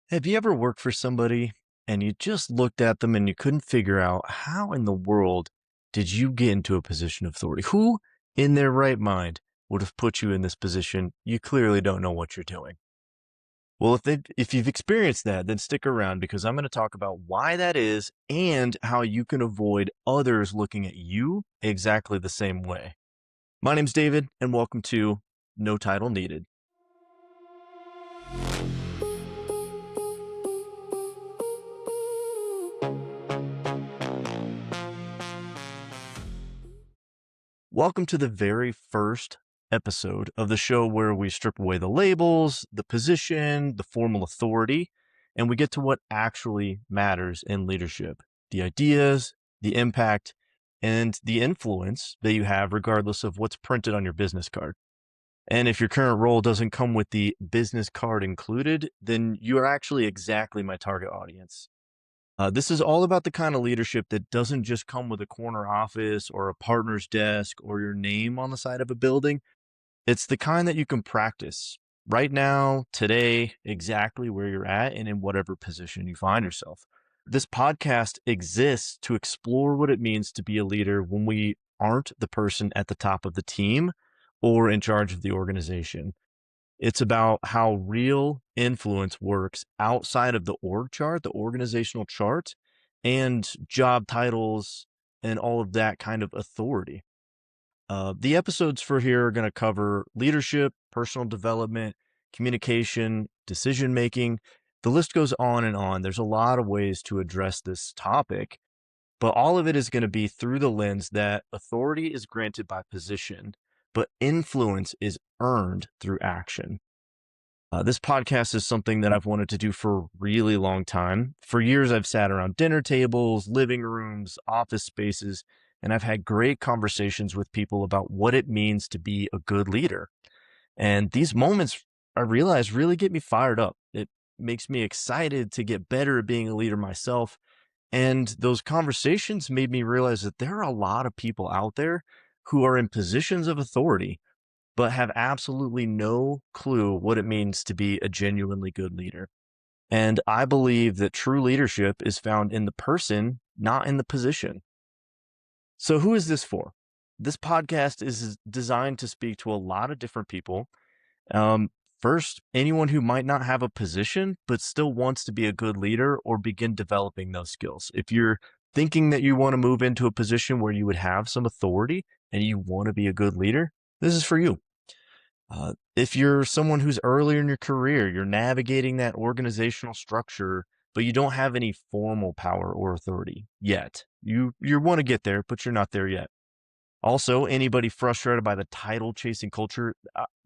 Have you ever worked for somebody and you just looked at them and you couldn't figure out how in the world did you get into a position of authority? Who in their right mind would have put you in this position? You clearly don't know what you're doing. Well, if you've experienced that, then stick around because I'm going to talk about why that is and how you can avoid others looking at you exactly the same way. My name's David, and welcome to No Title Needed. Welcome to the very first episode of the show where we strip away the labels, the position, the formal authority, and we get to what actually matters in leadership: the ideas, the impact, and the influence that you have, regardless of what's printed on your business card. And if your current role doesn't come with the business card included, then you are actually exactly my target audience. This is all about the kind of leadership that doesn't just come with a corner office or a partner's desk or your name on the side of a building. It's the kind that you can practice right now, today, exactly where you're at and in whatever position you find yourself. This podcast exists to explore what it means to be a leader when we aren't the person at the top of the team or in charge of the organization. It's about how real influence works outside of the org chart, the organizational chart, and job titles and all of that kind of authority. The episodes for here are going to cover leadership, personal development, communication, decision making. The list goes on and on. There's a lot of ways to address this topic, but all of it is going to be through the lens that authority is granted by position, but influence is earned through action. This podcast is something that I've wanted to do for a really long time. For years, I've sat around dinner tables, living rooms, office spaces, and I've had great conversations with people about what it means to be a good leader. And these moments, I realize, really get me fired up. It makes me excited to get better at being a leader myself. And those conversations made me realize that there are a lot of people out there who are in positions of authority but have absolutely no clue what it means to be a genuinely good leader. And I believe that true leadership is found in the person, not in the position. So, who is this for? This podcast is designed to speak to a lot of different people. Um, First, anyone who might not have a position, but still wants to be a good leader or begin developing those skills. If you're thinking that you want to move into a position where you would have some authority and you want to be a good leader, this is for you. If you're someone who's earlier in your career, you're navigating that organizational structure, but you don't have any formal power or authority yet. You want to get there, but you're not there yet. Also, anybody frustrated by the title chasing culture,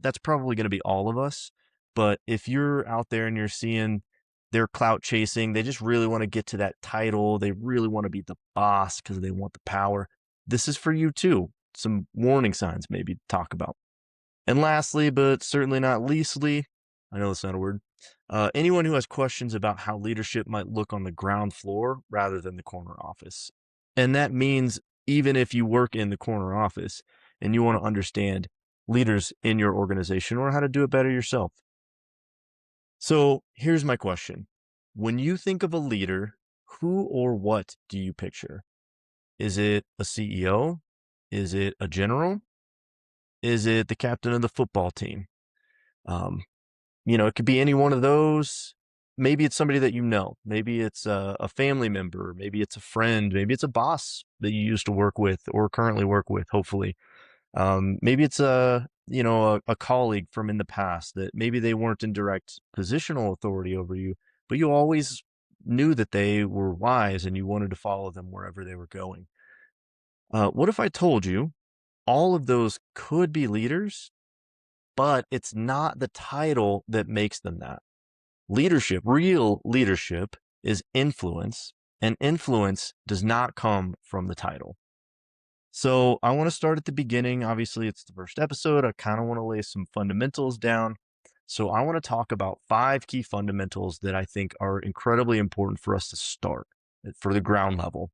that's probably going to be all of us. But if you're out there and you're seeing they're clout chasing, they just really want to get to that title, they really want to be the boss because they want the power. This is for you too. Some warning signs maybe to talk about. And lastly, but certainly not leastly, I know that's not a word, anyone who has questions about how leadership might look on the ground floor rather than the corner office. And that means even if you work in the corner office and you want to understand leaders in your organization or how to do it better yourself. So here's my question. When you think of a leader, who or what do you picture? Is it a CEO? Is it a general? Is it the captain of the football team? Um, it could be any one of those. Maybe it's somebody that you know. Maybe it's a family member. Maybe it's a friend. Maybe it's a boss that you used to work with or currently work with, hopefully. Maybe it's a colleague from in the past that maybe they weren't in direct positional authority over you, but you always knew that they were wise and you wanted to follow them wherever they were going. What if I told you all of those could be leaders, but it's not the title that makes them that? Leadership, real leadership, is influence, and influence does not come from the title. So I want to start at the beginning. Obviously, it's the first episode. I kind of want to lay some fundamentals down. So I want to talk about 5 key fundamentals that I think are incredibly important for us to start for the ground level.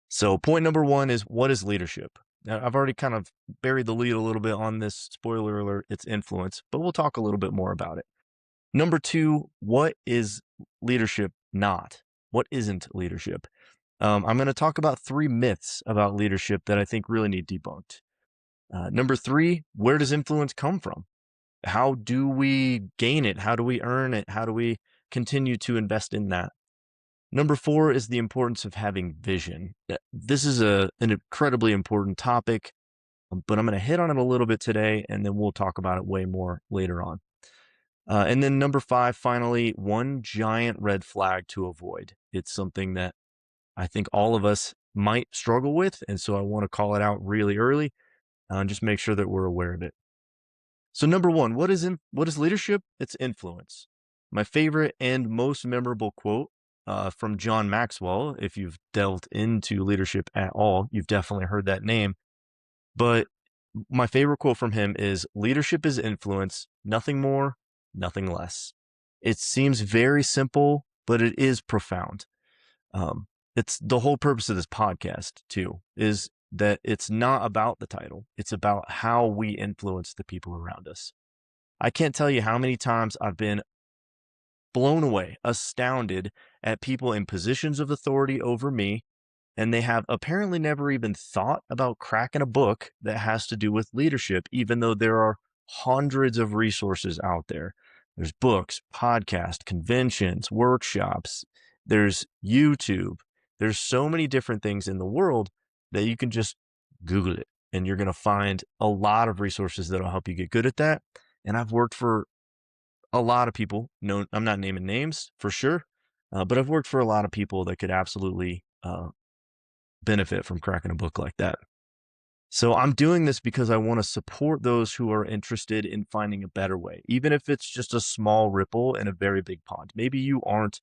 So point number 1 is, what is leadership? Now, I've already kind of buried the lead a little bit on this. Spoiler alert, it's influence, but we'll talk a little bit more about it. Number 2, what is leadership not? What isn't leadership? I'm going to talk about 3 myths about leadership that I think really need debunked. Number 3, where does influence come from? How do we gain it? How do we earn it? How do we continue to invest in that? Number 4 is the importance of having vision. This is an incredibly important topic, but I'm going to hit on it a little bit today, and then we'll talk about it way more later on. And then number 5, finally, one giant red flag to avoid. It's something that I think all of us might struggle with, and so I want to call it out really early and just make sure that we're aware of it. So number 1, what is leadership? It's influence. My favorite and most memorable quote from John Maxwell, if you've delved into leadership at all, you've definitely heard that name. But my favorite quote from him is, leadership is influence, nothing more, nothing less. It seems very simple, but it is profound. It's the whole purpose of this podcast too, is that it's not about the title. It's about how we influence the people around us. I can't tell you how many times I've been blown away, astounded at people in positions of authority over me, and they have apparently never even thought about cracking a book that has to do with leadership, even though there are hundreds of resources out there. There's books, podcasts, conventions, workshops, there's YouTube. There's so many different things in the world that you can just Google it, and you're going to find a lot of resources that'll help you get good at that. And I've worked for a lot of people. No, I'm not naming names for sure, but I've worked for a lot of people that could absolutely benefit from cracking a book like that. So I'm doing this because I want to support those who are interested in finding a better way, even if it's just a small ripple in a very big pond. Maybe you aren't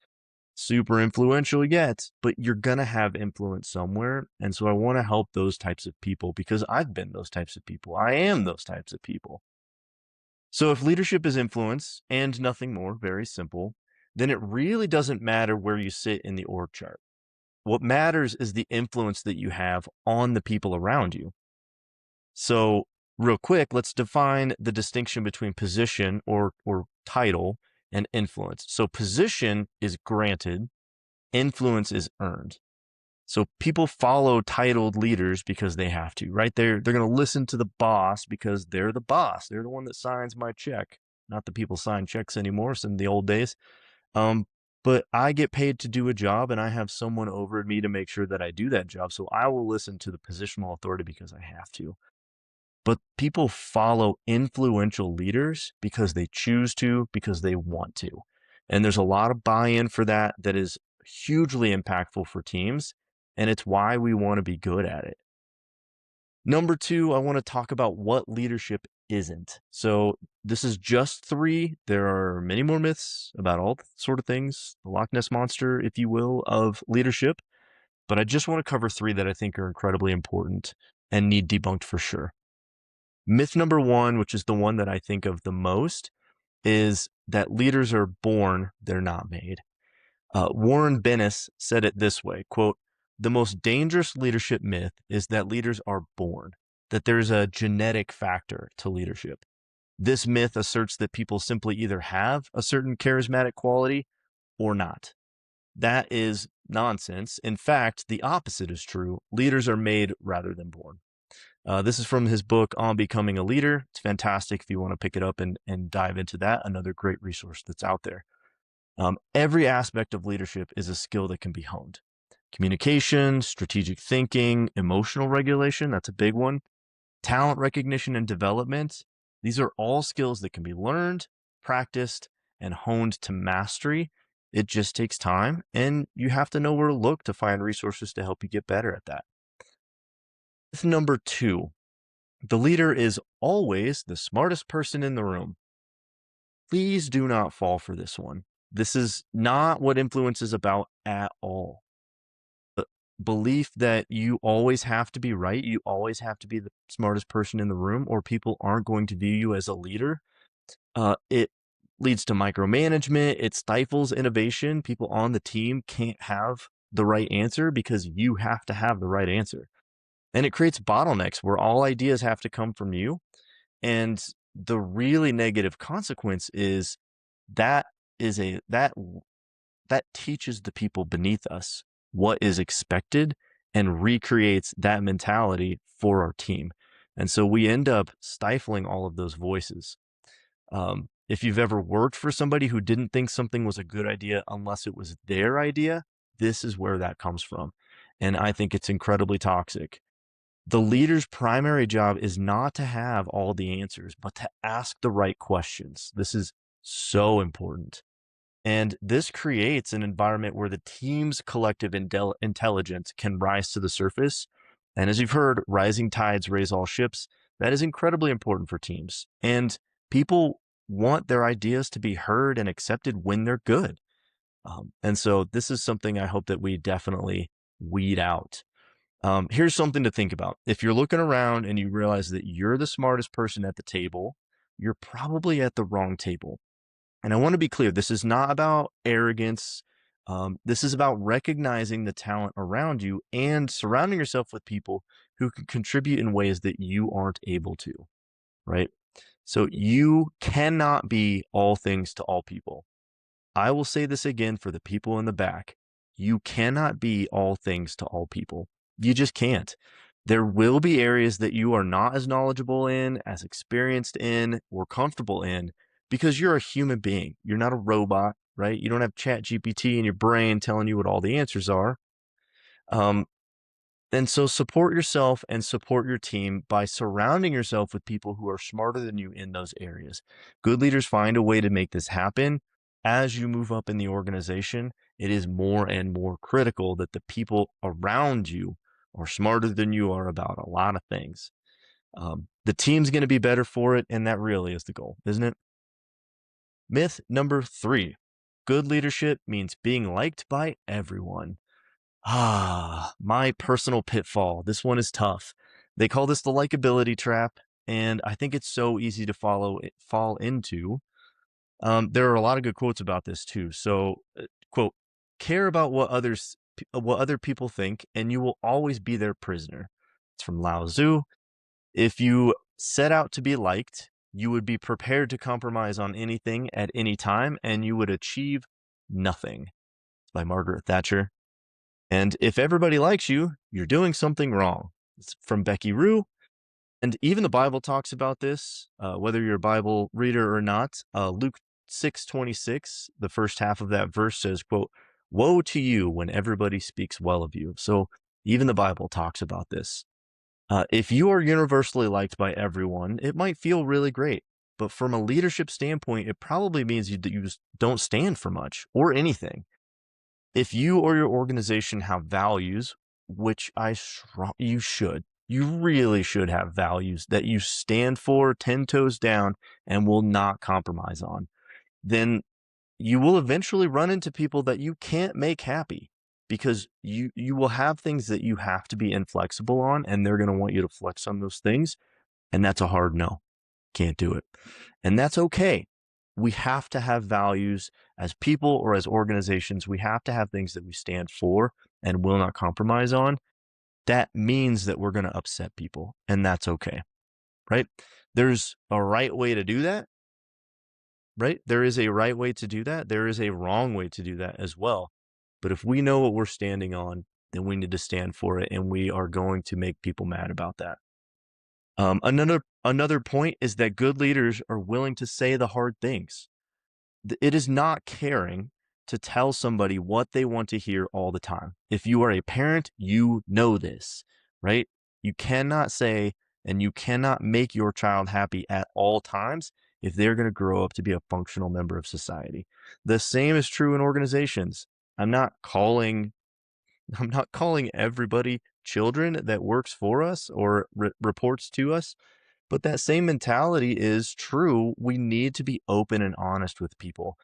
super influential yet, but you're going to have influence somewhere. And so I want to help those types of people because I've been those types of people. I am those types of people. So if leadership is influence and nothing more, very simple, then it really doesn't matter where you sit in the org chart. What matters is the influence that you have on the people around you. So real quick, let's define the distinction between position or title and influence. So position is granted, influence is earned. So people follow titled leaders because they have to, right? They're going to listen to the boss because they're the boss. They're the one that signs my check. Not that people sign checks anymore, it's in the old days. But I get paid to do a job, and I have someone over me to make sure that I do that job. So I will listen to the positional authority because I have to. But people follow influential leaders because they choose to, because they want to. And there's a lot of buy-in for that is hugely impactful for teams. And it's why we want to be good at it. Number 2, I want to talk about what leadership isn't. So this is just 3. There are many more myths about all sort of things, the Loch Ness Monster, if you will, of leadership. But I just want to cover 3 that I think are incredibly important and need debunked for sure. Myth number 1, which is the one that I think of the most, is that leaders are born, they're not made. Warren Bennis said it this way, quote, "The most dangerous leadership myth is that leaders are born, that there's a genetic factor to leadership. This myth asserts that people simply either have a certain charismatic quality or not. That is nonsense. In fact, the opposite is true. Leaders are made rather than born." This is from his book On Becoming a Leader. It's fantastic if you want to pick it up and dive into that. Another great resource that's out there. Every aspect of leadership is a skill that can be honed. Communication, strategic thinking, emotional regulation, that's a big one. Talent recognition and development. These are all skills that can be learned, practiced, and honed to mastery. It just takes time, and you have to know where to look to find resources to help you get better at that. Myth number 2, the leader is always the smartest person in the room. Please do not fall for this one. This is not what influence is about at all. The belief that you always have to be right, you always have to be the smartest person in the room, or people aren't going to view you as a leader. It leads to micromanagement. It stifles innovation. People on the team can't have the right answer because you have to have the right answer. And it creates bottlenecks where all ideas have to come from you. And the really negative consequence is that that teaches the people beneath us what is expected and recreates that mentality for our team. And so we end up stifling all of those voices. If you've ever worked for somebody who didn't think something was a good idea unless it was their idea, this is where that comes from. And I think it's incredibly toxic. The leader's primary job is not to have all the answers, but to ask the right questions. This is so important. And this creates an environment where the team's collective intelligence can rise to the surface. And as you've heard, rising tides raise all ships. That is incredibly important for teams. And people want their ideas to be heard and accepted when they're good. And so this is something I hope that we definitely weed out. Here's something to think about. If you're looking around and you realize that you're the smartest person at the table, you're probably at the wrong table. And I want to be clear, this is not about arrogance. This is about recognizing the talent around you and surrounding yourself with people who can contribute in ways that you aren't able to, right? So you cannot be all things to all people. I will say this again for the people in the back. You cannot be all things to all people. You just can't. There will be areas that you are not as knowledgeable in, as experienced in, or comfortable in because you're a human being. You're not a robot, right? You don't have Chat GPT in your brain telling you what all the answers are. And so support yourself and support your team by surrounding yourself with people who are smarter than you in those areas. Good leaders find a way to make this happen. As you move up in the organization, it is more and more critical that the people around you are smarter than you are about a lot of things. The team's going to be better for it, and that really is the goal, isn't it? Myth number 3. Good leadership means being liked by everyone. My personal pitfall. This one is tough. They call this the likability trap, and I think it's so easy to fall into. There are a lot of good quotes about this too. So, quote, care about what other people think, and you will always be their prisoner. It's from Lao Tzu. If you set out to be liked, you would be prepared to compromise on anything at any time, and you would achieve nothing. It's by Margaret Thatcher. And if everybody likes you, you're doing something wrong. It's from Becky Rue. And even the Bible talks about this, whether you're a Bible reader or not. Luke 6:26, the first half of that verse says, quote, "Woe to you when everybody speaks well of you." So even the Bible talks about this. If you are universally liked by everyone, it might feel really great. But from a leadership standpoint, it probably means you just don't stand for much or anything. If you or your organization have values, which you should, you really should have values that you stand for 10 toes down and will not compromise on, then you will eventually run into people that you can't make happy because you will have things that you have to be inflexible on, and they're going to want you to flex on those things. And that's a hard no. Can't do it. And that's okay. We have to have values as people or as organizations. We have to have things that we stand for and will not compromise on. That means that we're going to upset people, and that's okay, right? There's a right way to do that, right? There is a right way to do that. There is a wrong way to do that as well. But if we know what we're standing on, then we need to stand for it, and we are going to make people mad about that. Another point is that good leaders are willing to say the hard things. It is not caring to tell somebody what they want to hear all the time. If you are a parent, you know this, right? You cannot say and you cannot make your child happy at all times if they're going to grow up to be a functional member of society. The same is true in organizations. I'm not calling everybody children that works for us or reports to us, but that same mentality is true. We need to be open and honest with people.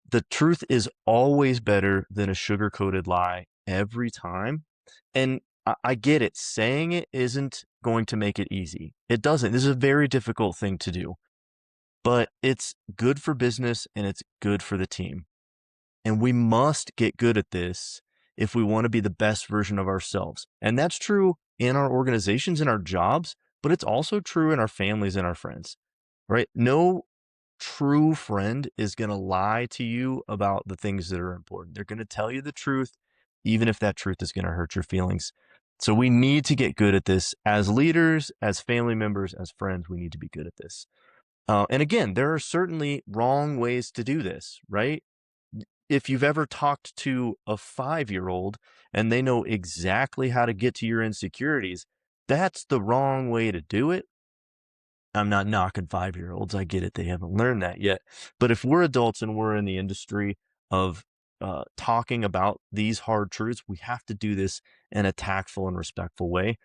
The truth is always better than a sugar-coated lie every time. And I get it. Saying it isn't going to make it easy. It doesn't. This is a very difficult thing to do, but it's good for business and it's good for the team. And we must get good at this if we want to be the best version of ourselves. And that's true in our organizations and our jobs, but it's also true in our families and our friends, right? No true friend is going to lie to you about the things that are important. They're going to tell you the truth, even if that truth is going to hurt your feelings. So we need to get good at this as leaders, as family members, as friends. We need to be good at this. And again, there are certainly wrong ways to do this, right? If you've ever talked to a 5-year-old and they know exactly how to get to your insecurities, that's the wrong way to do it. I'm not knocking 5-year-olds. I get it. They haven't learned that yet. But if we're adults and we're in the industry of talking about these hard truths, we have to do this in a tactful and respectful way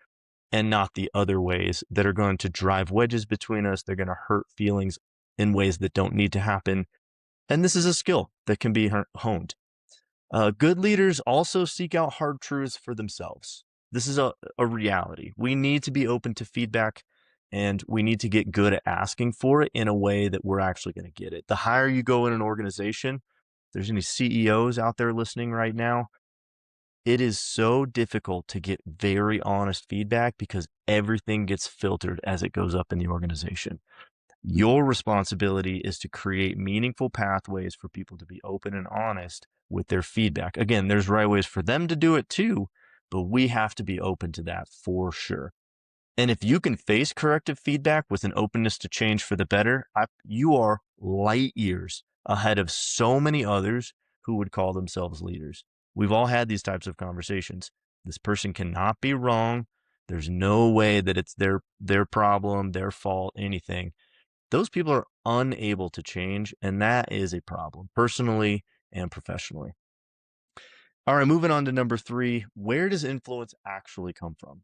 and not the other ways that are going to drive wedges between us. They're going to hurt feelings in ways that don't need to happen. And this is a skill that can be honed. Good leaders also seek out hard truths for themselves. This is a reality. We need to be open to feedback and we need to get good at asking for it in a way that we're actually going to get it. The higher you go in an organization, if there's any CEOs out there listening right now, it is so difficult to get very honest feedback because everything gets filtered as it goes up in the organization. Your responsibility is to create meaningful pathways for people to be open and honest with their feedback. Again, there's right ways for them to do it too, but we have to be open to that for sure. And if you can face corrective feedback with an openness to change for the better, you are light years ahead of so many others who would call themselves leaders. We've all had these types of conversations. This person cannot be wrong. There's no way that it's their problem, their fault, anything. Those people are unable to change, and that is a problem, personally and professionally. All right, moving on to number 3. Where does influence actually come from?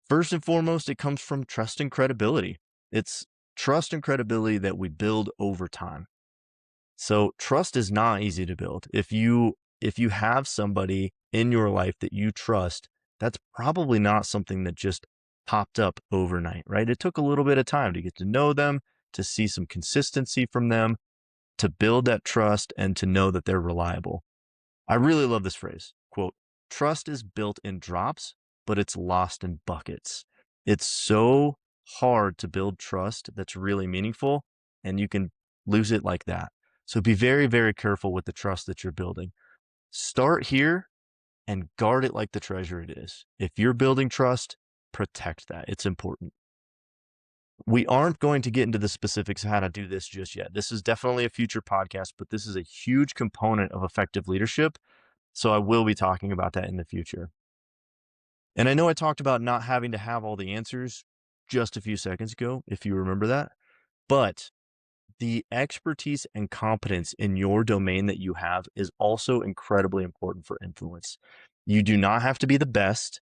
First and foremost, it comes from trust and credibility. It's trust and credibility that we build over time. So trust is not easy to build. If you have somebody in your life that you trust, that's probably not something that just popped up overnight, right? It took a little bit of time to get to know them, to see some consistency from them, to build that trust and to know that they're reliable. I really love this phrase, quote, trust is built in drops, but it's lost in buckets. It's so hard to build trust that's really meaningful, and you can lose it like that. So be very, very careful with the trust that you're building. Start here and guard it like the treasure it is. If you're building trust, protect that. It's important. We aren't going to get into the specifics of how to do this just yet. This is definitely a future podcast, but this is a huge component of effective leadership. So I will be talking about that in the future. And I know I talked about not having to have all the answers just a few seconds ago, if you remember that, but the expertise and competence in your domain that you have is also incredibly important for influence. You do not have to be the best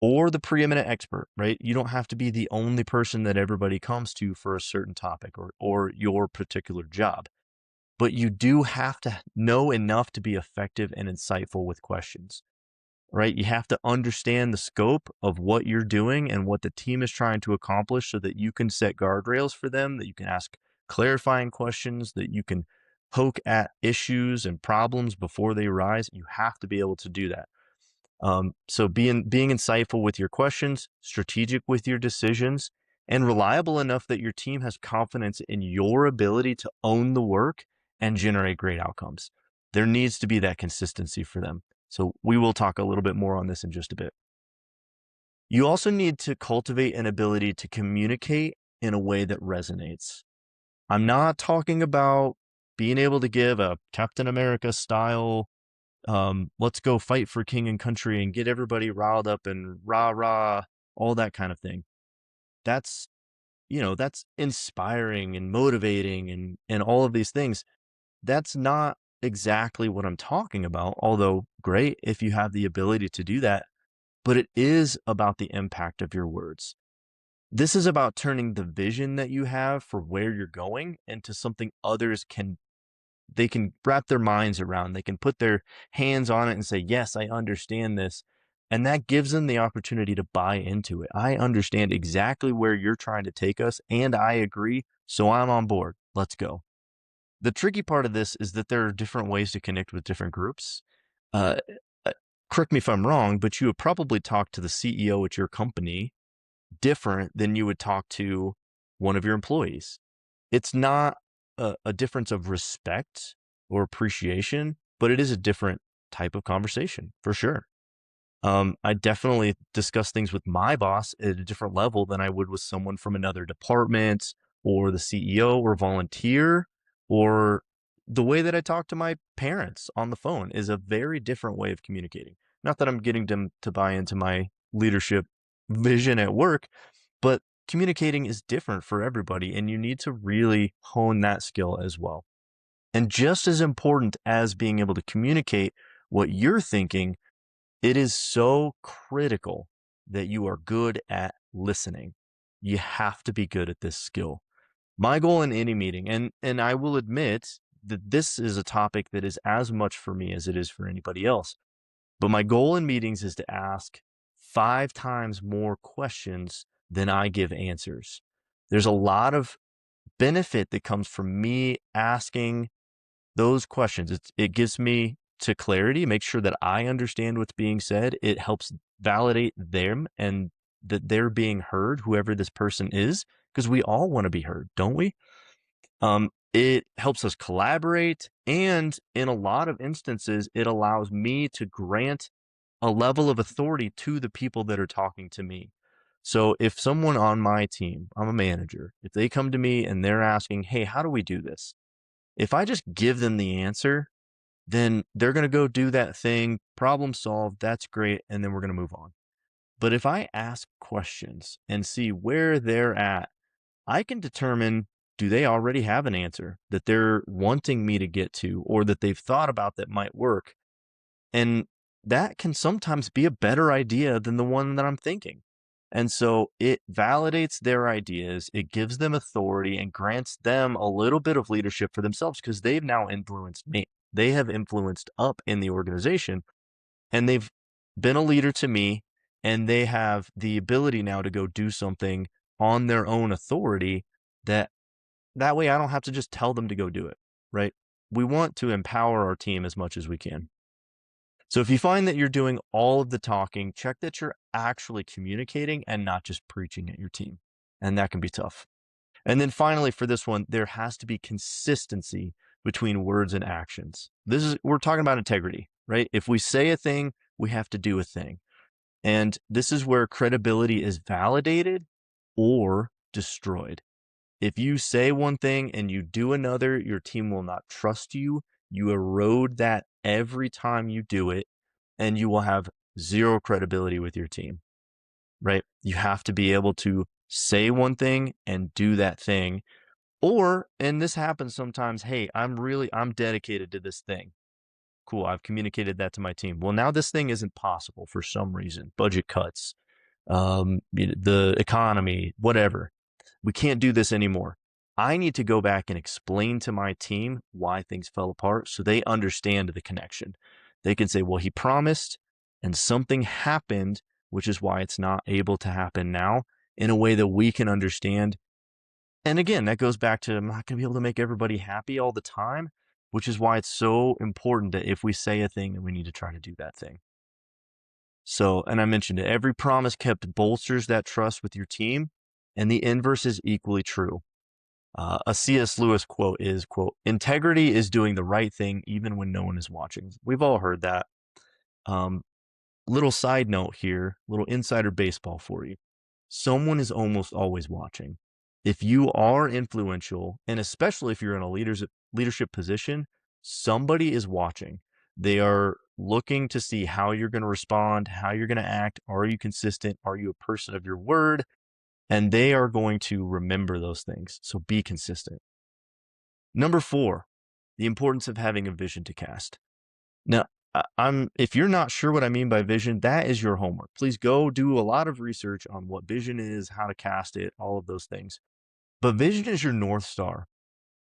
or the preeminent expert, right? You don't have to be the only person that everybody comes to for a certain topic or your particular job. But you do have to know enough to be effective and insightful with questions, right? You have to understand the scope of what you're doing and what the team is trying to accomplish so that you can set guardrails for them, that you can ask clarifying questions, that you can poke at issues and problems before they arise. You have to be able to do that. So being insightful with your questions, strategic with your decisions, and reliable enough that your team has confidence in your ability to own the work and generate great outcomes. There needs to be that consistency for them. So we will talk a little bit more on this in just a bit. You also need to cultivate an ability to communicate in a way that resonates. I'm not talking about being able to give a Captain America style let's go fight for king and country and get everybody riled up and rah, all that kind of thing. That's, that's inspiring and motivating and all of these things. That's not exactly what I'm talking about, although great if you have the ability to do that, but it is about the impact of your words. This is about turning the vision that you have for where you're going into something others can wrap their minds around. They can put their hands on it and say, yes, I understand this. And that gives them the opportunity to buy into it. I understand exactly where you're trying to take us, and I agree. So I'm on board. Let's go. The tricky part of this is that there are different ways to connect with different groups. Uh, Correct me if I'm wrong, but you would probably talk to the CEO at your company different than you would talk to one of your employees. It's not a difference of respect or appreciation, but it is a different type of conversation for sure. I definitely discuss things with my boss at a different level than I would with someone from another department or the CEO or volunteer, or the way that I talk to my parents on the phone is a very different way of communicating. Not that I'm getting them to buy into my leadership vision at work, but communicating is different for everybody, and you need to really hone that skill as well. And just as important as being able to communicate what you're thinking, it is so critical that you are good at listening. You have to be good at this skill. My goal in any meeting, and I will admit that this is a topic that is as much for me as it is for anybody else. But my goal in meetings is to ask 5 times more questions than I give answers. There's a lot of benefit that comes from me asking those questions. It gives me to clarity, make sure that I understand what's being said. It helps validate them and that they're being heard, whoever this person is, because we all want to be heard, don't we? It helps us collaborate. And in a lot of instances, it allows me to grant a level of authority to the people that are talking to me. So if someone on my team, I'm a manager, if they come to me and they're asking, hey, how do we do this? If I just give them the answer, then they're going to go do that thing, problem solved, that's great, and then we're going to move on. But if I ask questions and see where they're at, I can determine, do they already have an answer that they're wanting me to get to or that they've thought about that might work? And that can sometimes be a better idea than the one that I'm thinking. And so it validates their ideas, it gives them authority and grants them a little bit of leadership for themselves because they've now influenced me. They have influenced up in the organization and they've been a leader to me, and they have the ability now to go do something on their own authority that way I don't have to just tell them to go do it, right? We want to empower our team as much as we can. So if you find that you're doing all of the talking, check that you're actually communicating and not just preaching at your team. And that can be tough. And then finally, for this one, there has to be consistency between words and actions. We're talking about integrity, right? If we say a thing, we have to do a thing. And this is where credibility is validated or destroyed. If you say one thing and you do another, your team will not trust you. You erode that every time you do it, and you will have zero credibility with your team, right? You have to be able to say one thing and do that thing. Or, and this happens sometimes, hey, I'm dedicated to this thing. Cool, I've communicated that to my team. Well, now this thing isn't possible for some reason, budget cuts, the economy, whatever. We can't do this anymore. I need to go back and explain to my team why things fell apart so they understand the connection. They can say, well, he promised and something happened, which is why it's not able to happen now, in a way that we can understand. And again, that goes back to I'm not going to be able to make everybody happy all the time, which is why it's so important that if we say a thing, that we need to try to do that thing. So, and I mentioned it, every promise kept bolsters that trust with your team, and the inverse is equally true. A C.S. Lewis quote is, quote, integrity is doing the right thing even when no one is watching. We've all heard that. Little side note here, little insider baseball for you. Someone is almost always watching. If you are influential, and especially if you're in a leadership position, somebody is watching. They are looking to see how you're going to respond, how you're going to act. Are you consistent? Are you a person of your word? And they are going to remember those things. So be consistent. Number 4, the importance of having a vision to cast. Now, if you're not sure what I mean by vision, that is your homework. Please go do a lot of research on what vision is, how to cast it, all of those things. But vision is your North Star.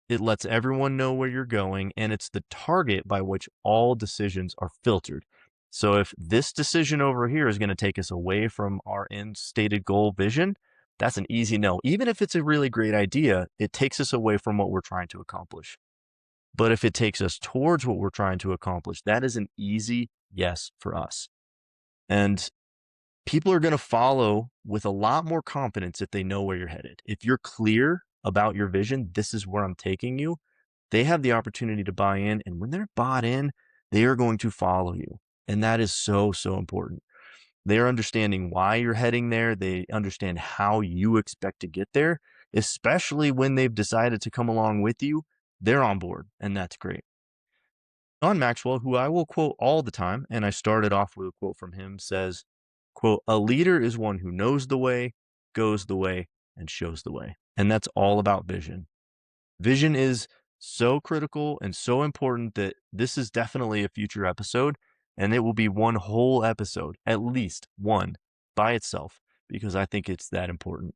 It lets everyone know where you're going, and it's the target by which all decisions are filtered. So if this decision over here is going to take us away from our end stated goal vision, that's an easy no. Even if it's a really great idea, it takes us away from what we're trying to accomplish. But if it takes us towards what we're trying to accomplish, that is an easy yes for us. And people are going to follow with a lot more confidence if they know where you're headed. If you're clear about your vision, this is where I'm taking you, they have the opportunity to buy in. And when they're bought in, they are going to follow you. And that is so, so important. They're understanding why you're heading there. They understand how you expect to get there, especially when they've decided to come along with you. They're on board, and that's great. John Maxwell, who I will quote all the time, and I started off with a quote from him, says, quote, "A leader is one who knows the way, goes the way, and shows the way." And that's all about vision. Vision is so critical and so important that this is definitely a future episode, and it will be one whole episode, at least one by itself, because I think it's that important.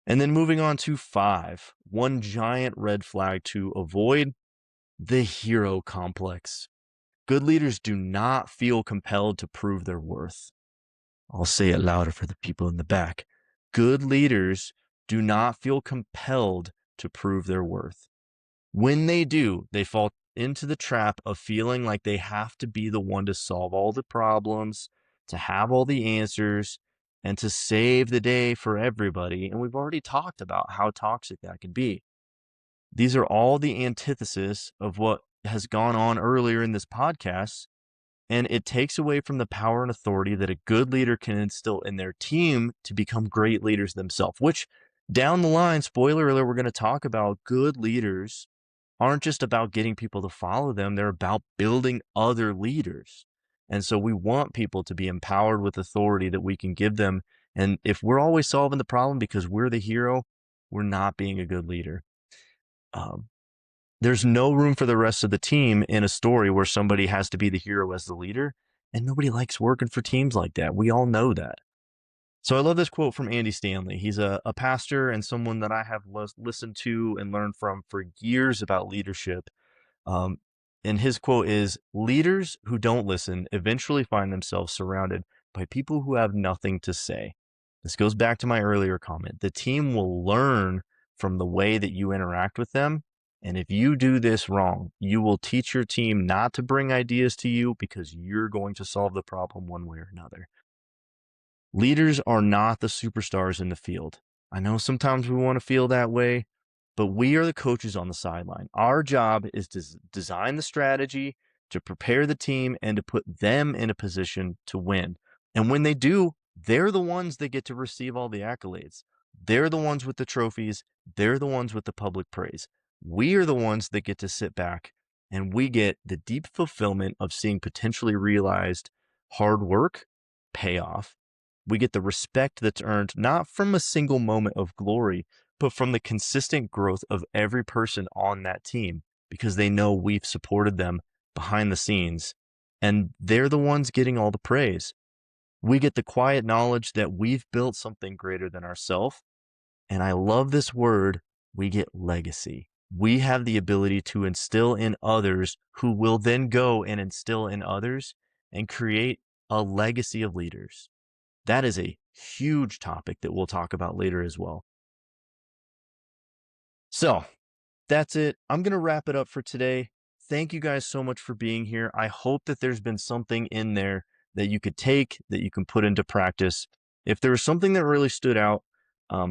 And then moving on to 5, one giant red flag to avoid: the hero complex. Good leaders do not feel compelled to prove their worth. I'll say it louder for the people in the back. Good leaders do not feel compelled to prove their worth. When they do, they fall into the trap of feeling like they have to be the one to solve all the problems, to have all the answers, and to save the day for everybody. And we've already talked about how toxic that can be. These are all the antithesis of what has gone on earlier in this podcast. And it takes away from the power and authority that a good leader can instill in their team to become great leaders themselves, which down the line, spoiler alert, we're going to talk about. Good leaders aren't just about getting people to follow them. They're about building other leaders. And so we want people to be empowered with authority that we can give them. And if we're always solving the problem because we're the hero, we're not being a good leader. There's no room for the rest of the team in a story where somebody has to be the hero as the leader. And nobody likes working for teams like that. We all know that. So I love this quote from Andy Stanley. He's a pastor and someone that I have listened to and learned from for years about leadership. Um, and his quote is, "Leaders who don't listen eventually find themselves surrounded by people who have nothing to say." This goes back to my earlier comment. The team will learn from the way that you interact with them. And if you do this wrong, you will teach your team not to bring ideas to you because you're going to solve the problem one way or another. Leaders are not the superstars in the field. I know sometimes we want to feel that way, but we are the coaches on the sideline. Our job is to design the strategy, to prepare the team, and to put them in a position to win. And when they do, they're the ones that get to receive all the accolades. They're the ones with the trophies. They're the ones with the public praise. We are the ones that get to sit back and we get the deep fulfillment of seeing potentially realized hard work pay off. We get the respect that's earned not from a single moment of glory, but from the consistent growth of every person on that team because they know we've supported them behind the scenes and they're the ones getting all the praise. We get the quiet knowledge that we've built something greater than ourselves. And I love this word, we get legacy. We have the ability to instill in others who will then go and instill in others and create a legacy of leaders. That is a huge topic that we'll talk about later as well. So that's it. I'm going to wrap it up for today. Thank you guys so much for being here. I hope that there's been something in there that you could take, that you can put into practice. If there was something that really stood out,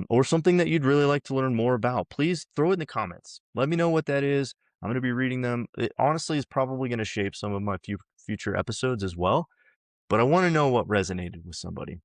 or something that you'd really like to learn more about, please throw it in the comments. Let me know what that is. I'm going to be reading them. It honestly is probably going to shape some of my future episodes as well, but I want to know what resonated with somebody.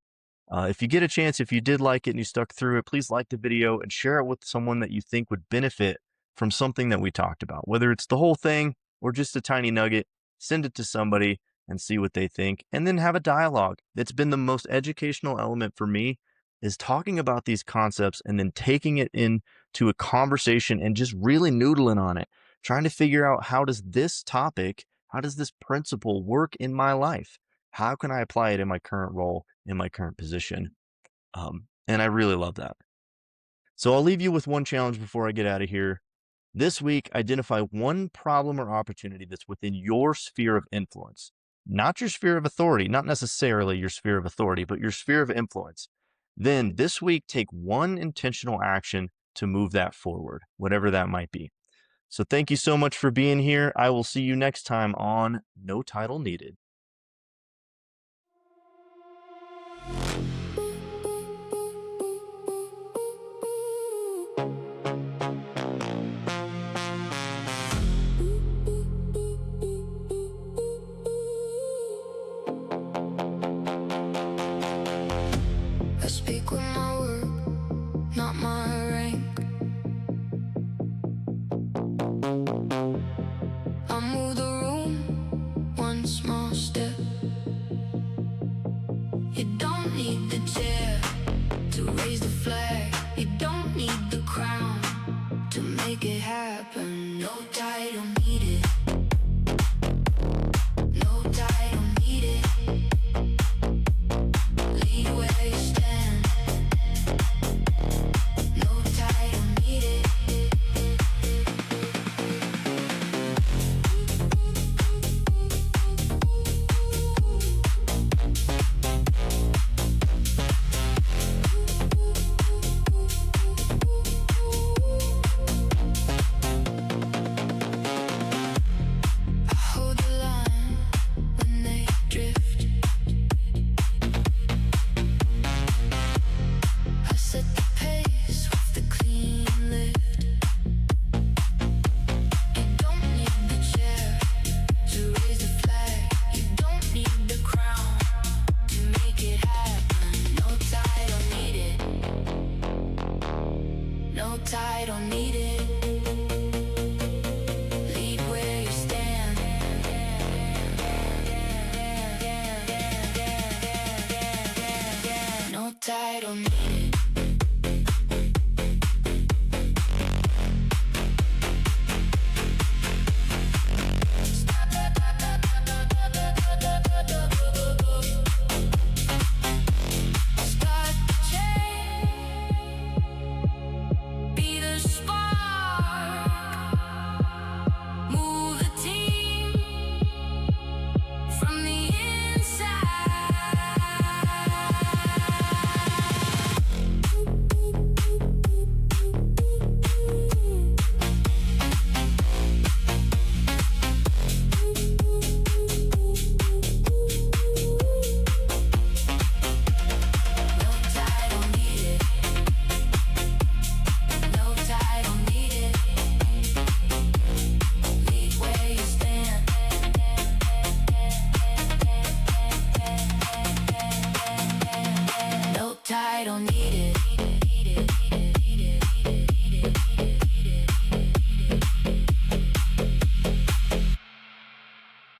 If you get a chance, if you did like it and you stuck through it, please like the video and share it with someone that you think would benefit from something that we talked about. Whether it's the whole thing or just a tiny nugget, send it to somebody and see what they think, and then have a dialogue. That's been the most educational element for me, is talking about these concepts and then taking it into a conversation and just really noodling on it, trying to figure out how does this topic, how does this principle work in my life? How can I apply it in my current role, in my current position? And I really love that. So I'll leave you with one challenge before I get out of here. This week, identify one problem or opportunity that's within your sphere of influence, not your sphere of authority, not necessarily your sphere of authority, but your sphere of influence. Then this week, take one intentional action to move that forward, whatever that might be. So thank you so much for being here. I will see you next time on No Title Needed. move the room, one small step. You don't need the chair to raise the flag. You don't need the crown to make it happen. No title needed. No title needed. Lead where you stand. No title needed. Title needed. Lead where you stand. No title needed. Title needed.